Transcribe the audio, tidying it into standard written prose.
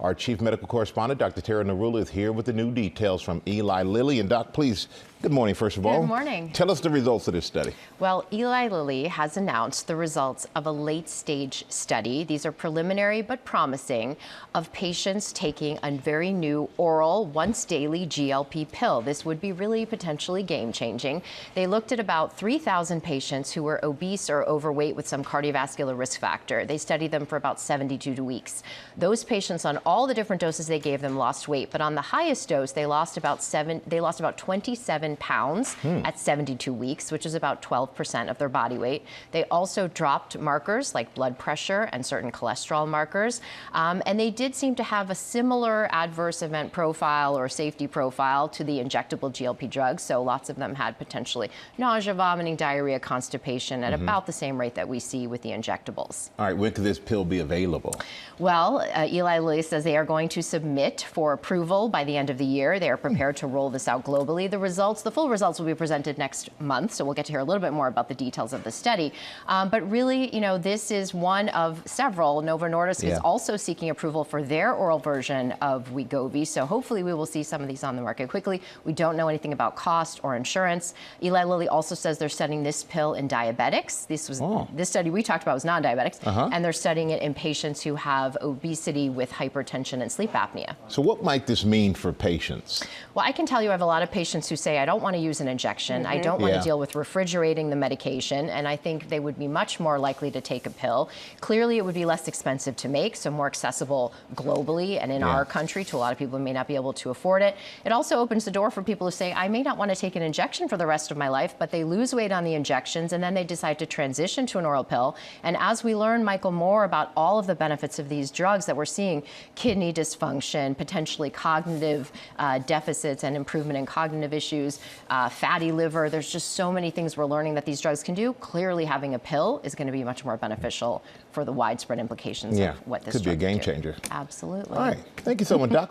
Our chief medical correspondent, Dr. Tara Narula, is here with the new details from Eli Lilly. And Doc, please, good morning, first of all. Good morning. Tell us the results of this study. Well, Eli Lilly has announced the results of a late-stage study. These are preliminary but promising, of patients taking a very new oral, once-daily GLP pill. This would be really potentially game-changing. They looked at about 3,000 patients who were obese or overweight with some cardiovascular risk factor. They studied them for about 72 weeks. Those patients, on all the different doses they gave them, lost weight, but on the highest dose, they lost about 27 pounds at 72 weeks, which is about 12% of their body weight. They also dropped markers like blood pressure and certain cholesterol markers, and they did seem to have a similar adverse event profile or safety profile to the injectable GLP drugs. So lots of them had potentially nausea, vomiting, diarrhea, constipation at about the same rate that we see with the injectables. All right, when could this pill be available? Well, Eli Lilly says they are going to submit for approval by the end of the year. They are prepared to roll this out globally. The full results will be presented next month, so we'll get to hear a little bit more about the details of the study. But really, you know, this is one of several. Novo Nordisk is also seeking approval for their oral version of Wegovy, so hopefully we will see some of these on the market quickly. We don't know anything about cost or insurance. Eli Lilly also says they're studying this pill in diabetics. This study we talked about was non-diabetics, and they're studying it in patients who have obesity with hypertension and sleep apnea. So what might this mean for patients? Well, I can tell you I have a lot of patients who say, I don't want to use an injection. I don't want to deal with refrigerating the medication, and I think they would be much more likely to take a pill. Clearly, it would be less expensive to make, so more accessible globally and in our country to a lot of people who may not be able to afford it. It also opens the door for people who say, I may not want to take an injection for the rest of my life, but they lose weight on the injections, and then they decide to transition to an oral pill. And as we learn, Michael, more about all of the benefits of these drugs that we're seeing, kidney dysfunction, potentially cognitive deficits and improvement in cognitive issues, fatty liver. There's just so many things we're learning that these drugs can do. Clearly, having a pill is going to be much more beneficial for the widespread implications of what this could be a drug game can do. changer. Absolutely. All right. Thank you so much, Doc.